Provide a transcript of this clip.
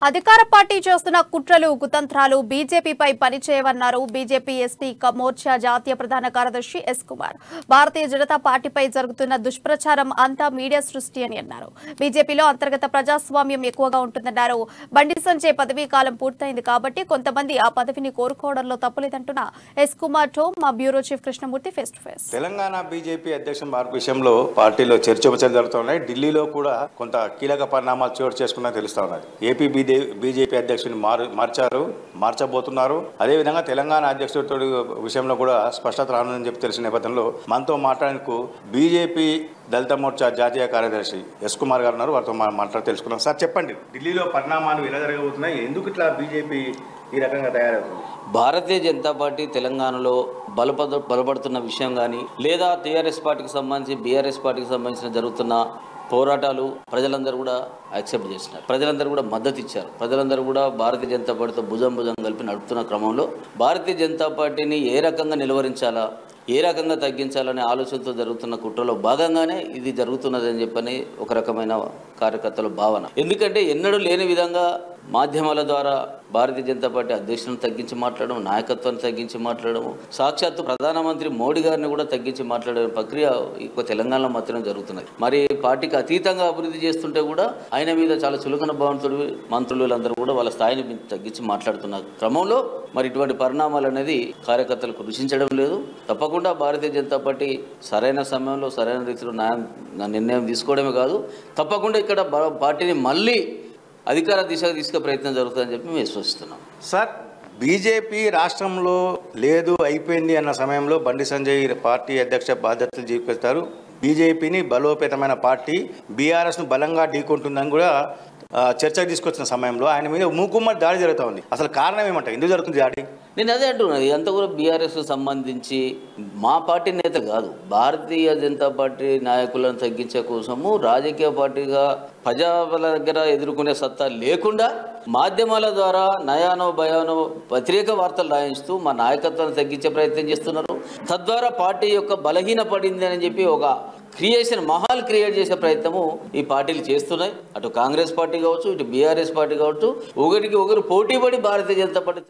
అధికార పార్టీ చేస్తున్న కుట్రలు కుతంత్రాలు బీజేపీపై పనిచేయవన్నారు బీజేపీ ఎస్టీ మోర్చా జాతీయ ప్రధాన కార్యదర్శి ఎస్ కుమార్. భారతీయ జనతా పార్టీపై జరుగుతున్న దుష్ప్రచారం అంతా మీడియా సృష్టి అని అన్నారు. బీజేపీలో అంతర్గత ప్రజాస్వామ్యం ఎక్కువగా ఉంటుందన్నారు. బండి సంజయ్ పదవీ కాలం పూర్తయింది కాబట్టి కొంతమంది ఆ పదవిని కోరుకోవడంలో తప్పులేదంటున్న ఎస్ కుమార్ తో మా bureau chief Krishnamurthy face to face. Telangana BJP అధ్యక్ష మార్పు విషయంలో పార్టీలో చర్చోపచర్చలు జరుగుతున్నాయి. ఢిల్లీలో కూడా కొంత కీలక పరిణామాలు చోటు చేసుకున్నా తెలుస్తా ఉన్నది. ఏపీ బీజేపీ అధ్యక్షుని మార్చబోతున్నారు. అదేవిధంగా తెలంగాణ అధ్యక్షుడి విషయంలో కూడా స్పష్టత రానుందని చెప్పి తెలిసిన నేపథ్యంలో మనతో మాట్లాడేందుకు బీజేపీ దళిత మోర్చా జాతీయ కార్యదర్శి ఎస్ కుమార్ గారు ఉన్నారు. వారితో మాట్లాడి తెలుసుకున్నాం. సార్ చెప్పండి, ఢిల్లీలో పరిణామాలు ఎలా జరగబోతున్నాయి, ఎందుకు ఇట్లా బీజేపీ ఈ రకంగా తయారవుతుంది? భారతీయ జనతా పార్టీ తెలంగాణలో బలపడుతున్న విషయం కానీ లేదా టీఆర్ఎస్ పార్టీకి సంబంధించి బీఆర్ఎస్ పార్టీకి సంబంధించిన జరుగుతున్న పోరాటాలు ప్రజలందరూ కూడా యాక్సెప్ట్ చేసినారు. ప్రజలందరూ కూడా మద్దతు ఇచ్చారు. ప్రజలందరూ కూడా భారతీయ జనతా పార్టీతో భుజం కలిపి నడుపుతున్న క్రమంలో భారతీయ జనతా పార్టీని ఏ రకంగా నిలువరించాలా, ఏ రకంగా తగ్గించాలనే ఆలోచనతో జరుగుతున్న కుట్రలో భాగంగానే ఇది జరుగుతున్నదని చెప్పని ఒక రకమైన కార్యకర్తల భావన. ఎందుకంటే ఎన్నడూ లేని విధంగా మాధ్యమాల ద్వారా భారతీయ జనతా పార్టీ అధ్యక్షులను తగ్గించి మాట్లాడడం, నాయకత్వాన్ని తగ్గించి మాట్లాడడం, సాక్షాత్తు ప్రధానమంత్రి మోడీ గారిని కూడా తగ్గించి మాట్లాడే ప్రక్రియ ఎక్కువ తెలంగాణలో మాత్రమే జరుగుతున్నది. మరి పార్టీకి అతీతంగా అభివృద్ధి చేస్తుంటే కూడా ఆయన మీద చాలా చులకన భావంతుడు మంత్రులందరూ కూడా వాళ్ళ స్థాయిని తగ్గించి మాట్లాడుతున్న క్రమంలో మరి ఇటువంటి పరిణామాలు అనేది కార్యకర్తలకు రుచించడం లేదు. తప్పకుండా భారతీయ జనతా పార్టీ సరైన సమయంలో సరైన రీతిలో నిర్ణయం తీసుకోవడమే కాదు, తప్పకుండా ఇక్కడ పార్టీని మళ్ళీ అధికార దిశగా తీసుకునే ప్రయత్నం జరుగుతుందని చెప్పి మేము విశ్వసిస్తున్నాం. సార్, బీజేపీ రాష్ట్రంలో లేదు అయిపోయింది అన్న సమయంలో బండి సంజయ్ పార్టీ అధ్యక్ష బాధ్యతలు చేపడతారు. బీజేపీని బలోపేతమైన పార్టీ బీఆర్ఎస్ను బలంగా ఢీకొంటుందని కూడా చర్చకు తీసుకొచ్చిన సమయంలో ఆయన మీద మూకుమ్మడి దాడి జరుగుతూ ఉంది. అసలు కారణం ఏమంటారు, ఎందుకు జరుగుతుంది దాడి? నేను అదే అంటున్నాను, ఇదంతా కూడా బీఆర్ఎస్ సంబంధించి మా పార్టీ నేతలు కాదు, భారతీయ జనతా పార్టీ నాయకులను తగ్గించే కోసము రాజకీయ పార్టీగా ప్రజల దగ్గర ఎదుర్కొనే సత్తా లేకుండా మాధ్యమాల ద్వారా నయానో భయానో వ్యతిరేక వార్తలు రాయించుతూ మా నాయకత్వాన్ని తగ్గించే ప్రయత్నం చేస్తున్నారు. తద్వారా పార్టీ యొక్క బలహీన పడింది అని చెప్పి ఒక మహాల్ క్రియేట్ చేసే ప్రయత్నము ఈ పార్టీలు చేస్తున్నాయి. అటు కాంగ్రెస్ పార్టీ కావచ్చు, ఇటు బీఆర్ఎస్ పార్టీ కావచ్చు, ఒకరికి ఒకరు పోటీపడి భారతీయ జనతా పార్టీ